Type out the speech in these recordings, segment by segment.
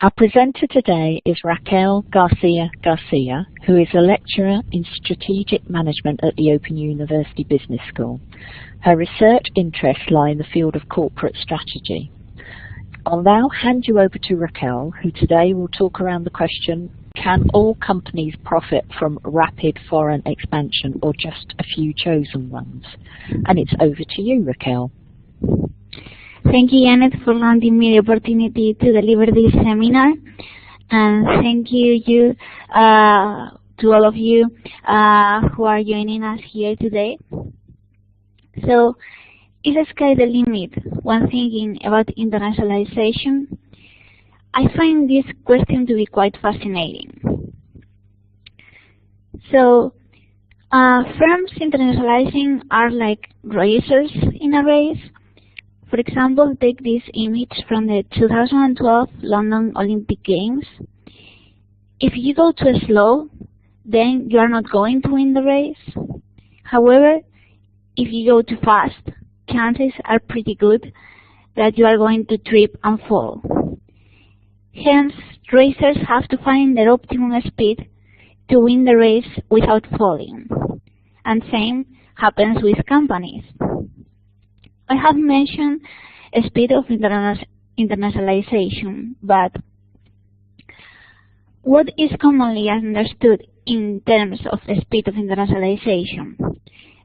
Our presenter today is Raquel Garcia-Garcia, who is a lecturer in strategic management at the Open University Business School. Her research interests lie in the field of corporate strategy. I'll now hand you over to Raquel, who today will talk around the question, can all companies profit from rapid foreign expansion or just a few chosen ones? And it's over to you, Raquel. Thank you, Janet, for granting me the opportunity to deliver this seminar. And thank you to all of you who are joining us here today. So, is the sky the limit when thinking about internationalization? I find this question to be quite fascinating. So, firms internationalizing are like racers in a race. For example, take this image from the 2012 London Olympic Games. If you go too slow, then you are not going to win the race. However, if you go too fast, chances are pretty good that you are going to trip and fall. Hence, racers have to find their optimum speed to win the race without falling. And same happens with companies. I have mentioned a speed of internationalization, but what is commonly understood in terms of the speed of internationalization?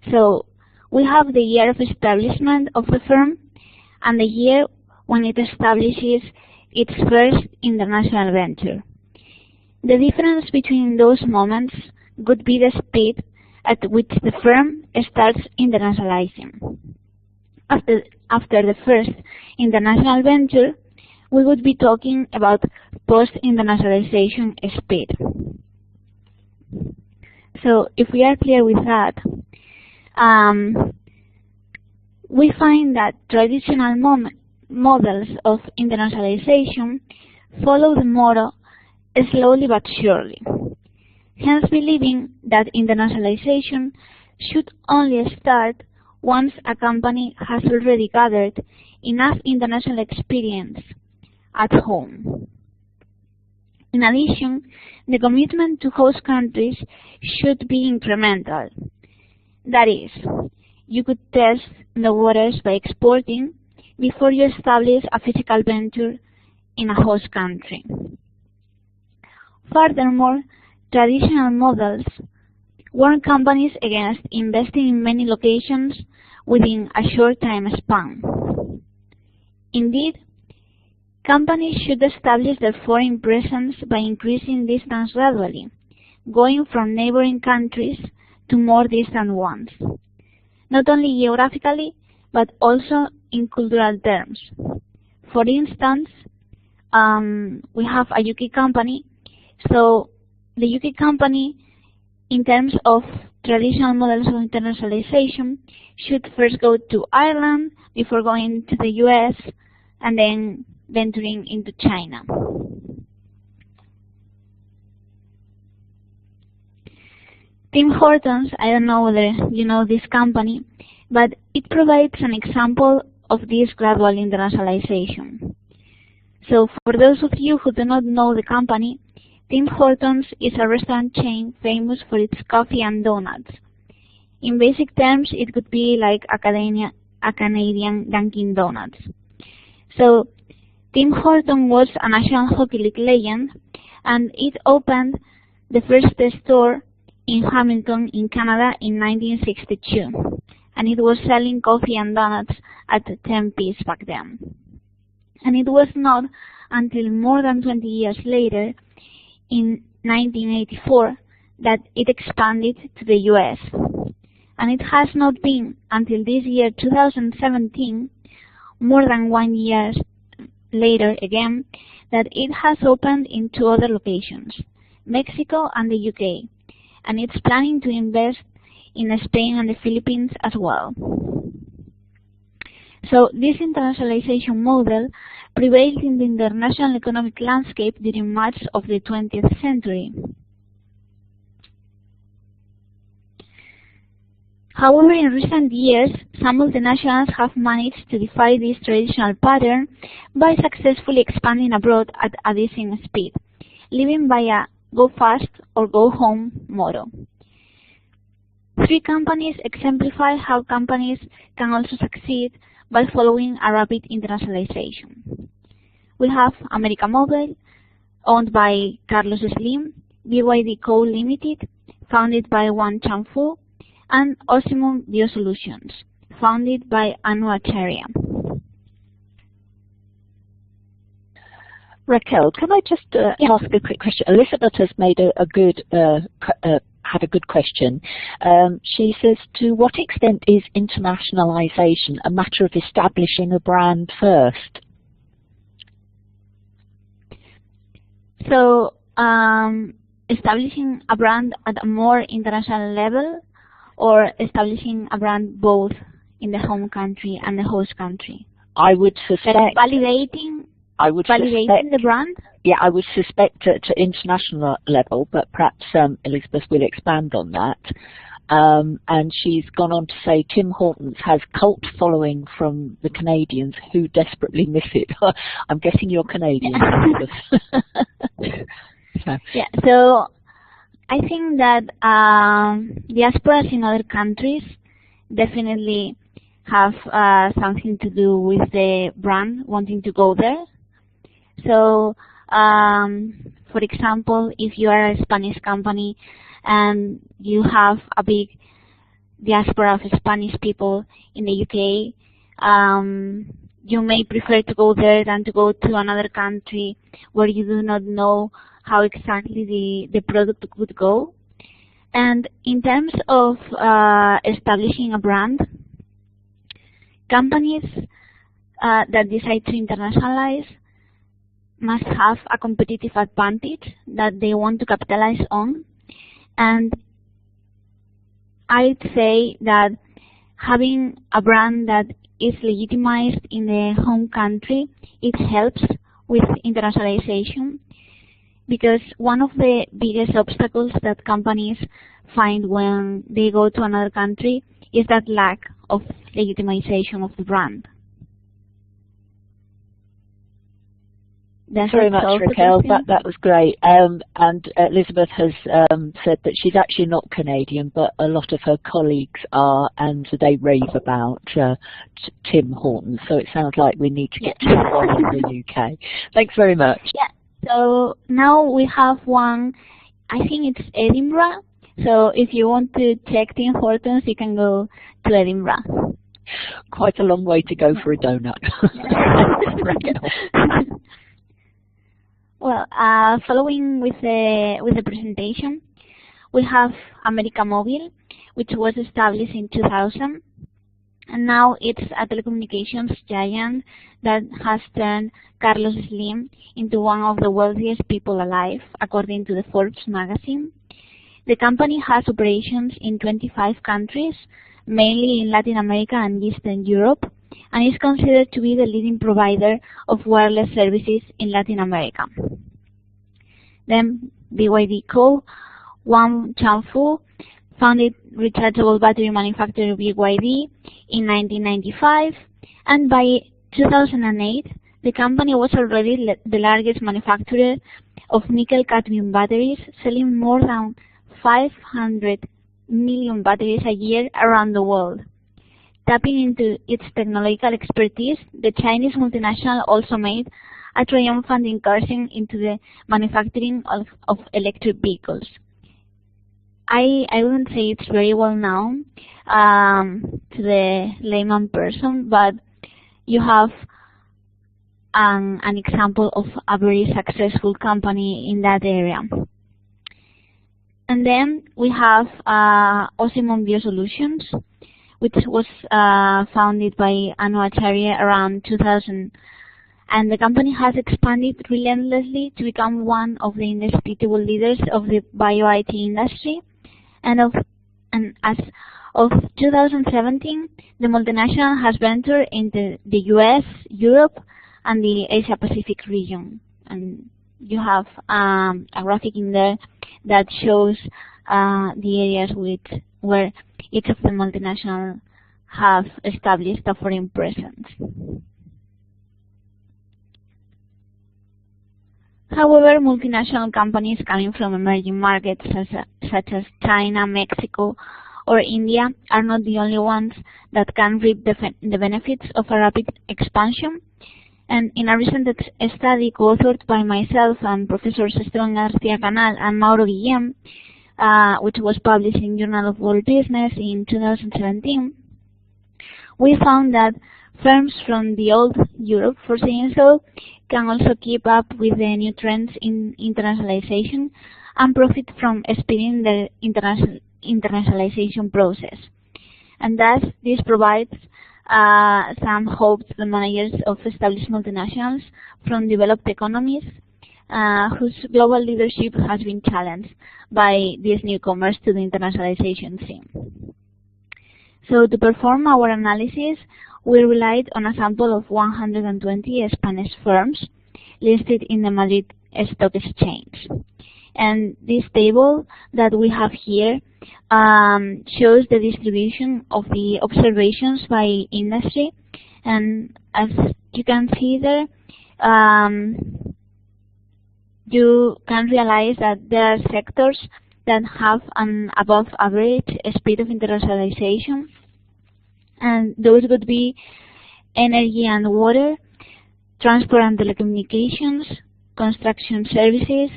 So, we have the year of establishment of the firm and the year when it establishes its first international venture. The difference between those moments would be the speed at which the firm starts internationalizing. After the first international venture, we would be talking about post-internationalization speed. So, if we are clear with that, we find that traditional models of internationalization follow the motto slowly but surely, hence believing that internationalization should only start once a company has already gathered enough international experience at home. In addition, the commitment to host countries should be incremental. That is, you could test the waters by exporting before you establish a physical venture in a host country. Furthermore, traditional models warn companies against investing in many locations within a short time span. Indeed, companies should establish their foreign presence by increasing distance gradually, going from neighboring countries to more distant ones, not only geographically, but also in cultural terms. For instance, we have a UK company, so the UK company, in terms of traditional models of internationalization, should first go to Ireland before going to the US and then venturing into China. Tim Hortons, I don't know whether you know this company, but it provides an example of this gradual internationalization. So for those of you who do not know the company, Tim Hortons is a restaurant chain famous for its coffee and donuts. In basic terms, it could be like a Canadian Dunkin' Donuts. So, Tim Hortons was a National Hockey League legend, and it opened the first store in Hamilton, in Canada in 1962. And it was selling coffee and donuts at 10p back then. And it was not until more than 20 years later, in 1984, that it expanded to the US. And it has not been until this year, 2017, more than 1 year later again, that it has opened in 2 other locations, Mexico and the UK. And it's planning to invest in Spain and the Philippines as well. So this internationalization model prevailed in the international economic landscape during much of the 20th century. However, in recent years, some multinationals have managed to defy this traditional pattern by successfully expanding abroad at a decent speed, living by a go fast or go home motto. 3 companies exemplify how companies can also succeed by following a rapid internationalization. We have America Mobile, owned by Carlos Slim, BYD Co. Limited, founded by Wang Changfu, and Optimum Biosolutions, founded by Anu Acharya. Raquel, can I just ask a quick question? Elizabeth has made had a good question. She says, to what extent is internationalization a matter of establishing a brand first? So, establishing a brand at a more international level, or establishing a brand both in the home country and the host country? I would suspect validating the brand? Yeah, I would suspect at international level, but perhaps Elizabeth will expand on that. And she's gone on to say Tim Hortons has cult following from the Canadians who desperately miss it. I'm guessing you're Canadian, Elizabeth. Yeah, so I think that diasporas in other countries definitely have something to do with the brand wanting to go there. So, for example, if you are a Spanish company and you have a big diaspora of Spanish people in the UK, you may prefer to go there than to go to another country where you do not know how exactly the product would go. And in terms of establishing a brand, companies that decide to internationalize must have a competitive advantage that they want to capitalize on. And I'd say that having a brand that is legitimized in the home country, it helps with internationalization, because one of the biggest obstacles that companies find when they go to another country is that lack of legitimization of the brand. Thanks very much, Raquel. That was great. And Elizabeth has said that she's actually not Canadian, but a lot of her colleagues are, and they rave about Tim Hortons. So it sounds like we need to get to that one in the UK. Thanks very much. Yeah. So now we have one, I think it's Edinburgh. So if you want to check Tim Hortons, you can go to Edinburgh. Quite a long way to go for a donut. Well, following with the presentation, we have America Mobile, which was established in 2000, and now it's a telecommunications giant that has turned Carlos Slim into one of the wealthiest people alive, according to the Forbes magazine. The company has operations in 25 countries, mainly in Latin America and Eastern Europe, and is considered to be the leading provider of wireless services in Latin America. Then BYD Co. Wang Changfu founded rechargeable battery manufacturer BYD in 1995, and by 2008 the company was already the largest manufacturer of nickel-cadmium batteries, selling more than 500 million batteries a year around the world. Tapping into its technological expertise, the Chinese multinational also made a triumphant incursion into the manufacturing of electric vehicles. I wouldn't say it's very well known to the layman person, but you have an example of a very successful company in that area. And then we have Optimum Biosolutions, which was founded by Anu Acharya around 2000. And the company has expanded relentlessly to become one of the indisputable leaders of the bio-IT industry. And as of 2017, the multinational has ventured into the US, Europe, and the Asia-Pacific region. And you have a graphic in there that shows the areas where each of the multinationals have established a foreign presence. However, multinational companies coming from emerging markets such as China, Mexico, or India are not the only ones that can reap the benefits of a rapid expansion. And in a recent study co-authored by myself and Professors Esteban García-Canal and Mauro Guillem, which was published in Journal of World Business in 2017, we found that firms from the old Europe, for saying so, can also keep up with the new trends in internationalization and profit from speeding the internationalization process. And thus, this provides some hope to the managers of established multinationals from developed economies whose global leadership has been challenged by these newcomers to the internationalization scene. So to perform our analysis, we relied on a sample of 120 Spanish firms listed in the Madrid Stock Exchange. And this table that we have here shows the distribution of the observations by industry. And as you can see there, you can realize that there are sectors that have an above average speed of internationalization, and those would be energy and water, transport and telecommunications, construction services,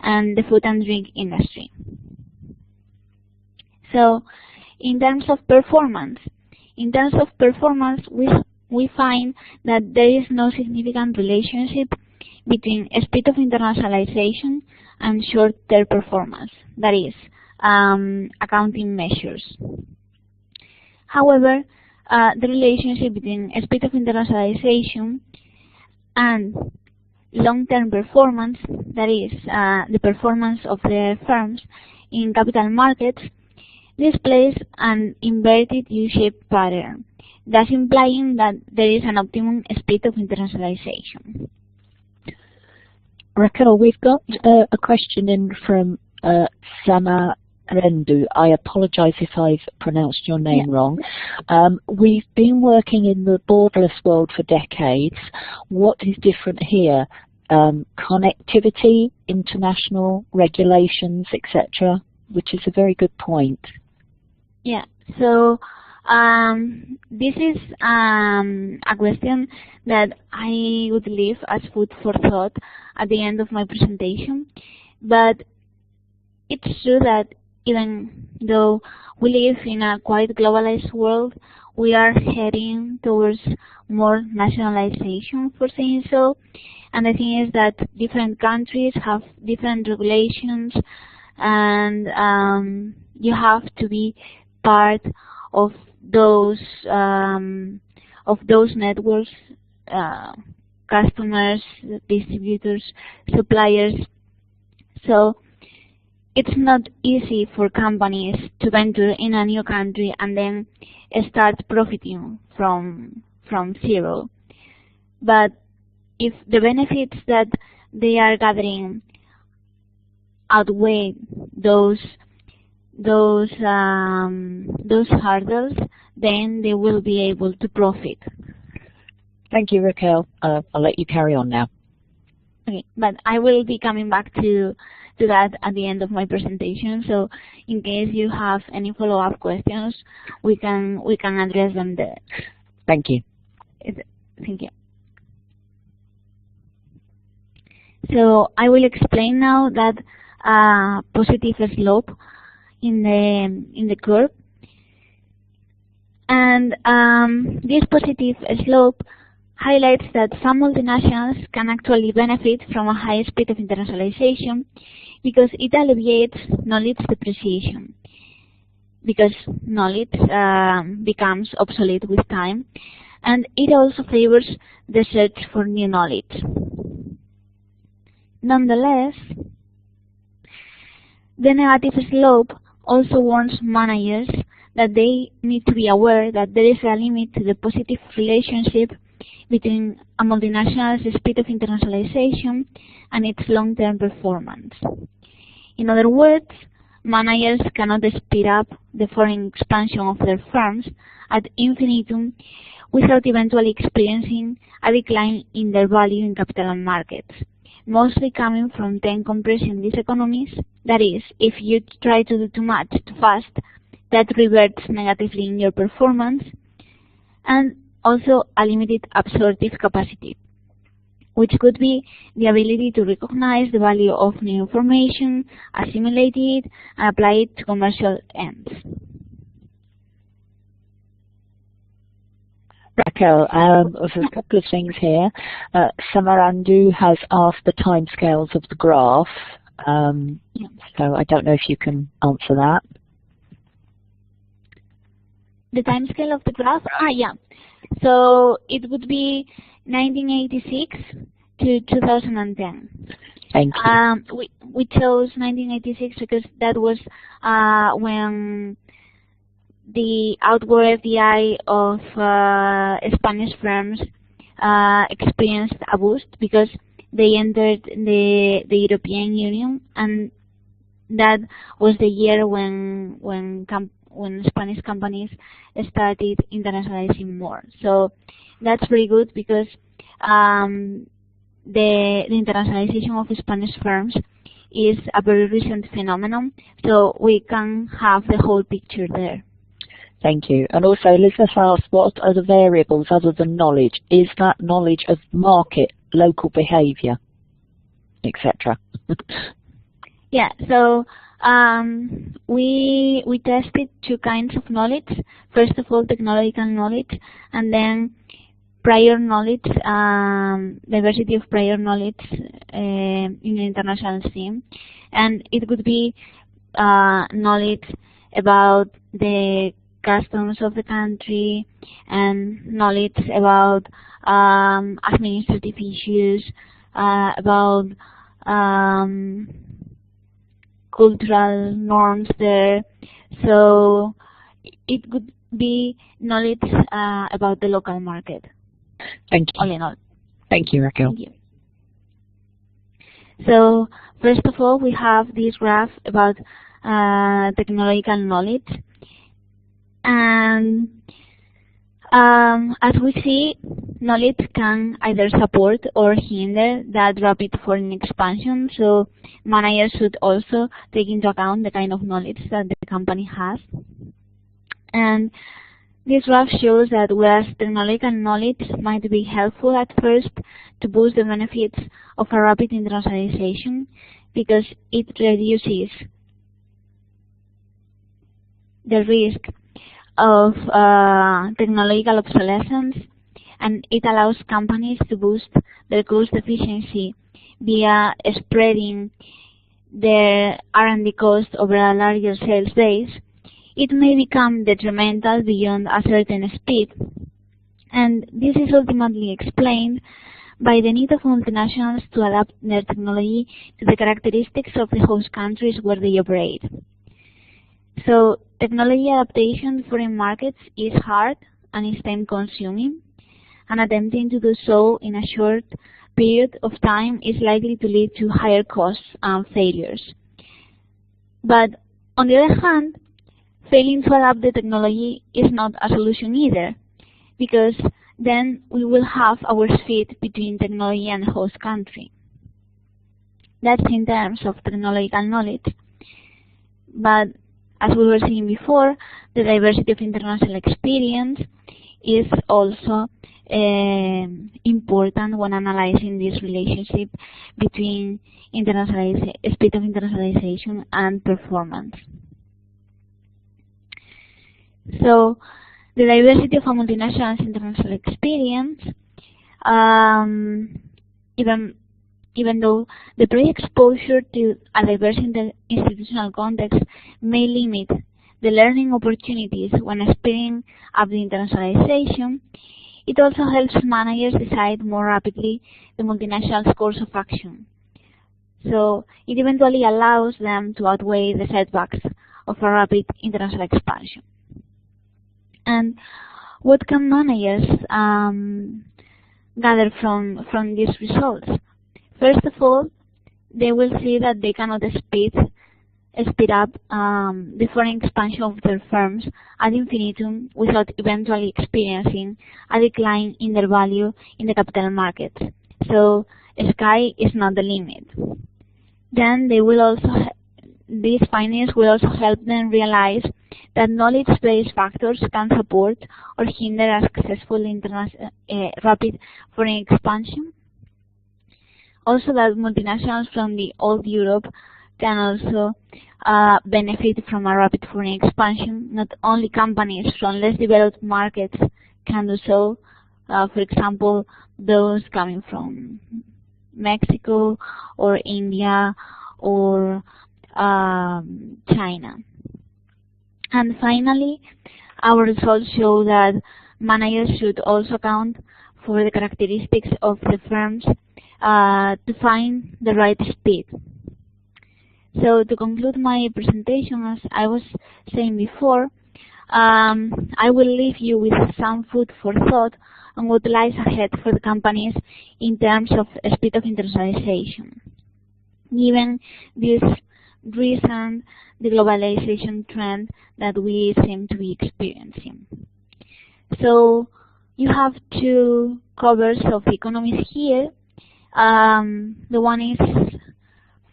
and the food and drink industry. So, in terms of performance, we find that there is no significant relationship between speed of internationalization and short-term performance, that is, accounting measures. However, the relationship between speed of internationalization and long-term performance, that is, the performance of the firms in capital markets, displays an inverted U-shaped pattern, thus implying that there is an optimum speed of internationalization. Raquel, we've got a question in from Samarendu. I apologize if I've pronounced your name wrong. We've been working in the borderless world for decades. What is different here? Connectivity, international regulations, etc., which is a very good point. Yeah, so this is a question that I would leave as food for thought at the end of my presentation. But it's true that even though we live in a quite globalized world, we are heading towards more nationalization, for saying so. And the thing is that different countries have different regulations, and you have to be part of those networks, customers, distributors, suppliers. So it's not easy for companies to venture in a new country and then start profiting from zero. But if the benefits that they are gathering outweigh those hurdles, then they will be able to profit. Thank you, Raquel. I'll let you carry on now. Okay, but I will be coming back to that at the end of my presentation. So, in case you have any follow-up questions, we can address them there. Thank you. Thank you. So I will explain now that positive slope in the curve, and this positive slope highlights that some multinationals can actually benefit from a high speed of internationalization because it alleviates knowledge depreciation, because knowledge becomes obsolete with time, and it also favors the search for new knowledge. Nonetheless, the negative slope also warns managers that they need to be aware that there is a limit to the positive relationship between a multinational's speed of internationalization and its long-term performance. In other words, managers cannot speed up the foreign expansion of their firms ad infinitum without eventually experiencing a decline in their value in capital markets, mostly coming from time compressing these economies. That is, if you try to do too much too fast, that reverts negatively in your performance, and also a limited absorptive capacity, which could be the ability to recognize the value of new information, assimilate it, and apply it to commercial ends. Raquel, there's a couple of things here. Samarandu has asked the timescales of the graph, so I don't know if you can answer that. The timescale of the graph? Yeah. So it would be 1986 to 2010. Thank you. We chose 1986 because that was when the outward FDI of Spanish firms experienced a boost because they entered the European Union, and that was the year when Spanish companies started internationalizing more. So that's very good because the internationalization of Spanish firms is a very recent phenomenon, so we can have the whole picture there. Thank you. And also, Elizabeth asked, what are the variables other than knowledge? Is that knowledge of market, local behaviour, etc.? Yeah, so we tested two kinds of knowledge. First of all, technological knowledge, and then prior knowledge, diversity of prior knowledge in the international scene. And it would be knowledge about the customs of the country, and knowledge about administrative issues, about cultural norms there. So it could be knowledge about the local market. Thank you. All in all. Thank you, Raquel. Thank you. So first of all, we have this graph about technological knowledge. And as we see, knowledge can either support or hinder that rapid foreign expansion, so managers should also take into account the kind of knowledge that the company has. And this graph shows that whereas technological knowledge might be helpful at first to boost the benefits of a rapid internationalization because it reduces the risk of technological obsolescence, and it allows companies to boost their cost efficiency via spreading their R&D cost over a larger sales base, it may become detrimental beyond a certain speed. And this is ultimately explained by the need of multinationals to adapt their technology to the characteristics of the host countries where they operate. So technology adaptation to foreign markets is hard and is time-consuming, and attempting to do so in a short period of time is likely to lead to higher costs and failures. But on the other hand, failing to adapt the technology is not a solution either, because then we will have our feet between technology and the host country. That's in terms of technological knowledge. But as we were saying before, the diversity of international experience is also important when analyzing this relationship between speed of internationalization and performance. So the diversity of a multinational's international experience, even though the pre-exposure to a diverse institutional context may limit the learning opportunities when speeding up the internationalization, it also helps managers decide more rapidly the multinational's course of action. So it eventually allows them to outweigh the setbacks of a rapid international expansion. And what can managers gather from these results? First of all, they will see that they cannot speed speed up the foreign expansion of their firms ad infinitum without eventually experiencing a decline in their value in the capital markets. So sky is not the limit. Then they will also these findings will also help them realize that knowledge-based factors can support or hinder a successful rapid foreign expansion. Also, that multinationals from the old Europe can also benefit from a rapid foreign expansion. Not only companies from less developed markets can do so. For example, those coming from Mexico or India or China. And finally, our results show that managers should also account for the characteristics of the firms to find the right speed. So to conclude my presentation, as I was saying before, I will leave you with some food for thought on what lies ahead for the companies in terms of speed of internationalization, given this recent de-globalisation trend that we seem to be experiencing. So you have two covers of economies here. The one is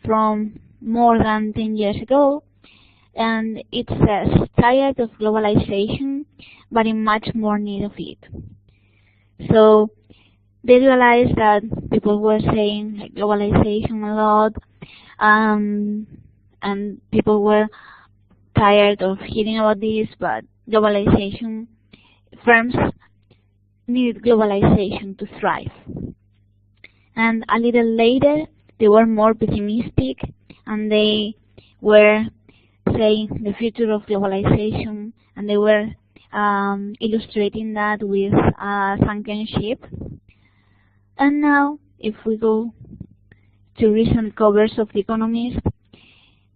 from more than 10 years ago, and it says, tired of globalization, but in much more need of it. So they realized that people were saying like, globalization a lot, and people were tired of hearing about this, but globalization, firms needed globalization to thrive. And a little later, they were more pessimistic, and they were saying the future of globalization, and they were illustrating that with a sunken ship. And now, if we go to recent covers of The Economist,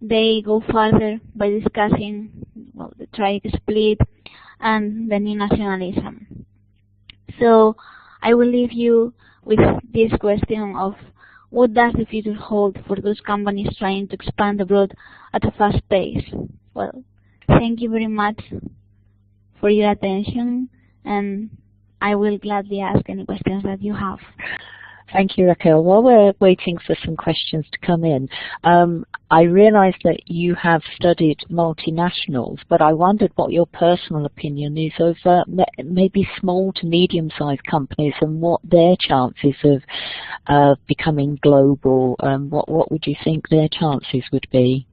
they go further by discussing the trade split and the new nationalism. So I will leave you with this question of what does the future hold for those companies trying to expand abroad at a fast pace? Well, thank you very much for your attention, and I will gladly ask any questions that you have. Thank you, Raquel. While we're waiting for some questions to come in, I realized that you have studied multinationals, but I wondered what your personal opinion is of maybe small to medium-sized companies and what their chances of becoming global. What would you think their chances would be?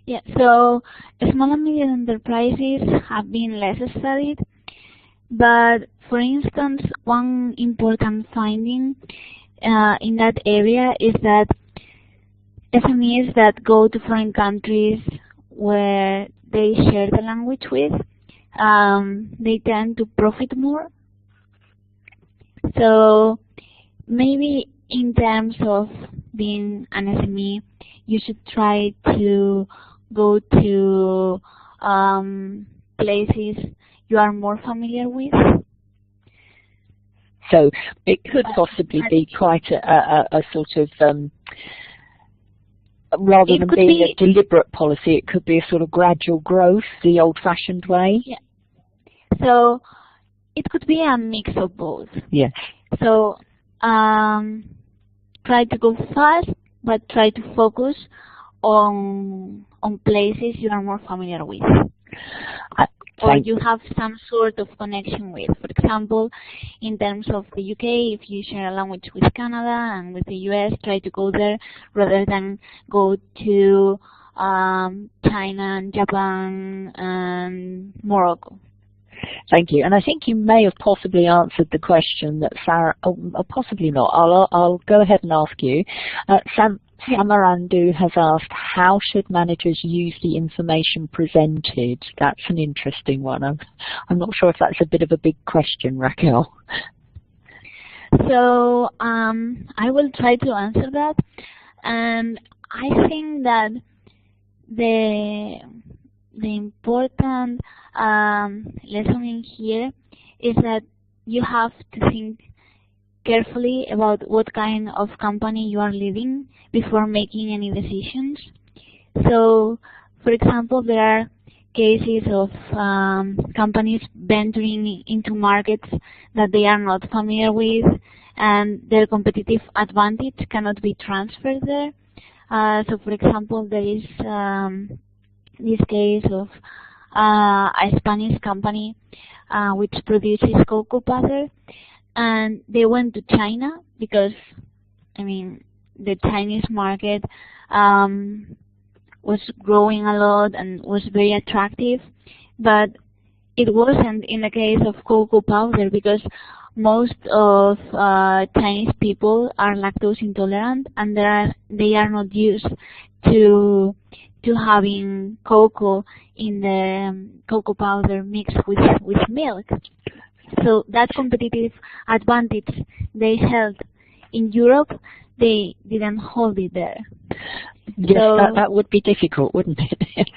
Yeah, so small and medium enterprises have been less studied, but for instance, one important finding in that area is that SMEs that go to foreign countries where they share the language with, they tend to profit more. So maybe in terms of being an SME, you should try to go to places you are more familiar with. So it could possibly be quite a sort of, rather than being a deliberate policy, it could be a sort of gradual growth, the old-fashioned way. Yeah. So it could be a mix of both. Yes. So try to go fast, but try to focus on places you are more familiar with. Or you have some sort of connection with. For example, in terms of the UK, if you share a language with Canada and with the US, try to go there rather than go to China and Japan and Morocco. Thank you. And I think you may have possibly answered the question that Sarah, possibly not. I'll go ahead and ask you. Samarandu has asked, how should managers use the information presented? That's an interesting one. I'm not sure if that's a bit of a big question, Raquel. So I will try to answer that. And I think that the important lesson in here is that you have to think carefully about what kind of company you are leading before making any decisions. So, for example, there are cases of companies venturing into markets that they are not familiar with, and their competitive advantage cannot be transferred there. So, for example, there is this case of a Spanish company which produces cocoa powder, and they went to China because, I mean, the Chinese market was growing a lot and was very attractive, but it wasn't in the case of cocoa powder because most of Chinese people are lactose intolerant, and they are not used to having cocoa in the cocoa powder mixed with milk. So that competitive advantage they held in Europe, they didn't hold it there. Yes, so, that would be difficult, wouldn't it?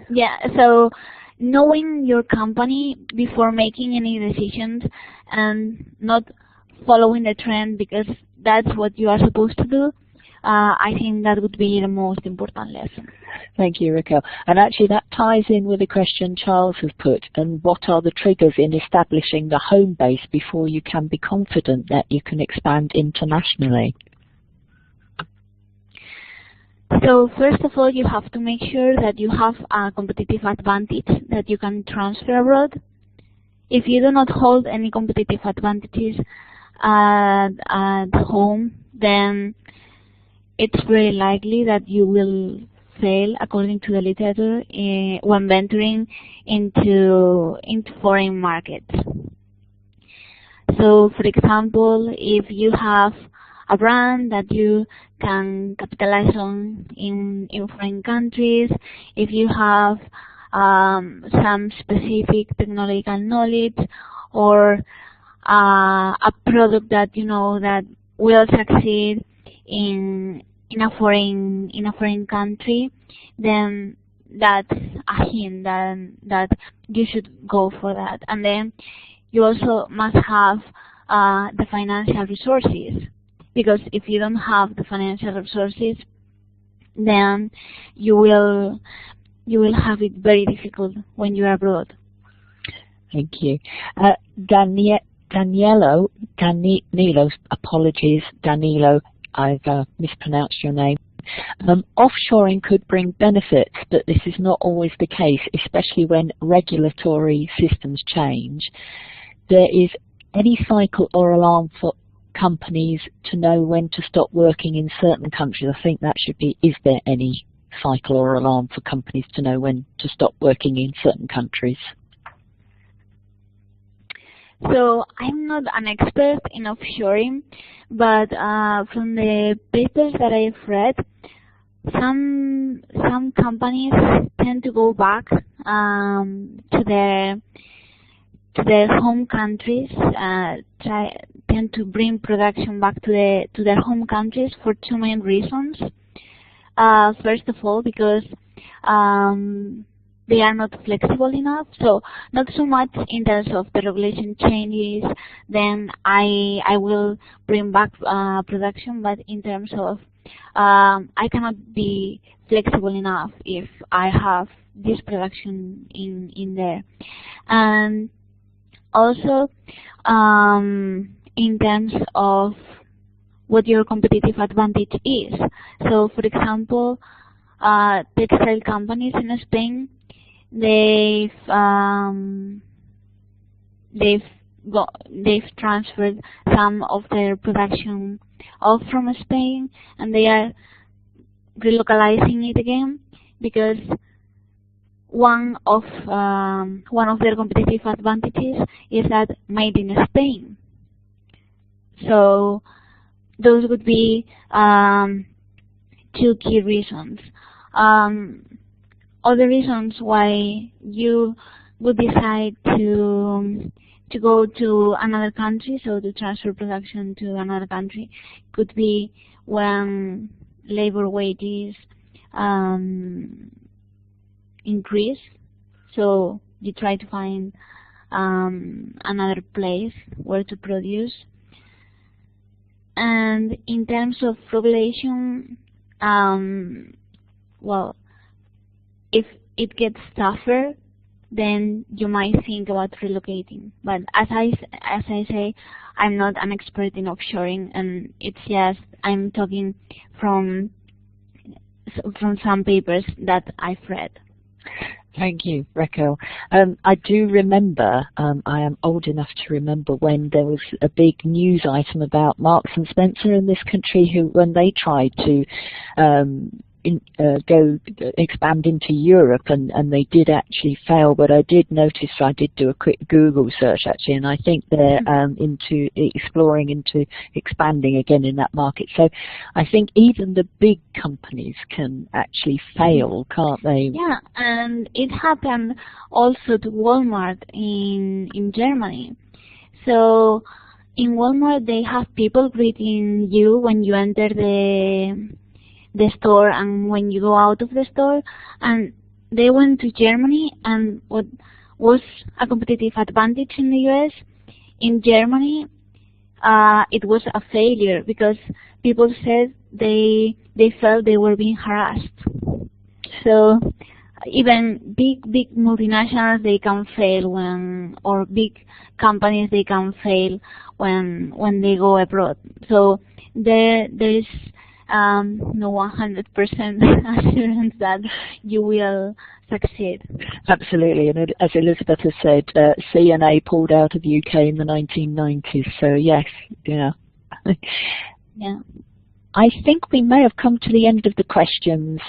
Yeah, so knowing your company before making any decisions and not following the trend because that's what you are supposed to do, I think that would be the most important lesson. Thank you, Raquel. And actually that ties in with the question Charles has put, and what are the triggers in establishing the home base before you can be confident that you can expand internationally? So first of all, you have to make sure that you have a competitive advantage that you can transfer abroad. If you do not hold any competitive advantages at home, then it's very likely that you will fail, according to the literature, when venturing into foreign markets. So, for example, if you have a brand that you can capitalize on in foreign countries, if you have some specific technological knowledge or a product that you know that will succeed in a foreign country, then that's a hint that you should go for that. And then you also must have the financial resources, because if you don't have the financial resources, then you will have it very difficult when you are abroad. Thank you. Danilo, apologies, Danilo, I've mispronounced your name. Offshoring could bring benefits, but this is not always the case, especially when regulatory systems change. There is any cycle or alarm for companies to know when to stop working in certain countries? I think that should be, is there any cycle or alarm for companies to know when to stop working in certain countries? So I'm not an expert in offshoring, but from the papers that I've read, some companies tend to go back to their home countries, tend to bring production back to their home countries for two main reasons. First of all, because they are not flexible enough. So not so much in terms of the regulation changes, then I will bring back production, but in terms of I cannot be flexible enough if I have this production in there. And also in terms of what your competitive advantage is. So for example, textile companies in Spain, they've transferred some of their production off from Spain, and they are relocalizing it again because one of their competitive advantages is that made in Spain. So those would be two key reasons. Other reasons why you would decide to go to another country, so to transfer production to another country, could be when labor wages increase. So you try to find another place where to produce. And in terms of regulation, well, if it gets tougher, then you might think about relocating. But as I say, I'm not an expert in offshoring, and it's just I'm talking from some papers that I've read. Thank you, Raquel. I do remember, I am old enough to remember when there was a big news item about Marks and Spencer in this country, who, when they tried to expand into Europe, and they did actually fail. But I did notice, I did do a quick Google search actually, and I think they're into expanding again in that market. So I think even the big companies can actually fail, can't they? Yeah, and it happened also to Walmart in Germany. So in Walmart, they have people greeting you when you enter the store and when you go out of the store, and they went to Germany, and what was a competitive advantage in the US, in Germany it was a failure because people said they felt they were being harassed. So even big multinationals, they can fail or big companies, they can fail when they go abroad. So there is no 100% assurance that you will succeed. Absolutely, and as Elizabeth has said, CNA pulled out of the UK in the 1990s, so yes, yeah. Yeah. I think we may have come to the end of the questions,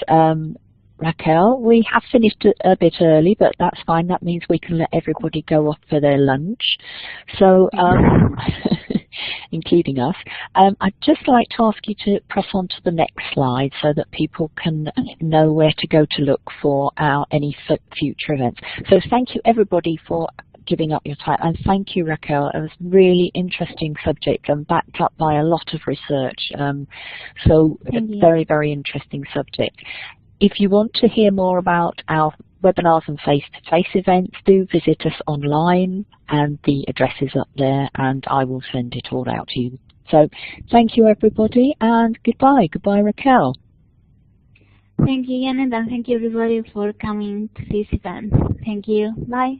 Raquel. We have finished a bit early, but that's fine. That means we can let everybody go off for their lunch. So, including us. I'd just like to ask you to press on to the next slide so that people can know where to go to look for any future events. So thank you everybody for giving up your time, and thank you, Raquel. It was a really interesting subject and backed up by a lot of research. So a very, very interesting subject. If you want to hear more about our webinars and face-to-face events, do visit us online, and the address is up there, and I will send it all out to you. So thank you, everybody, and goodbye. Goodbye, Raquel. Thank you, Janet, and thank you, everybody, for coming to this event. Thank you. Bye.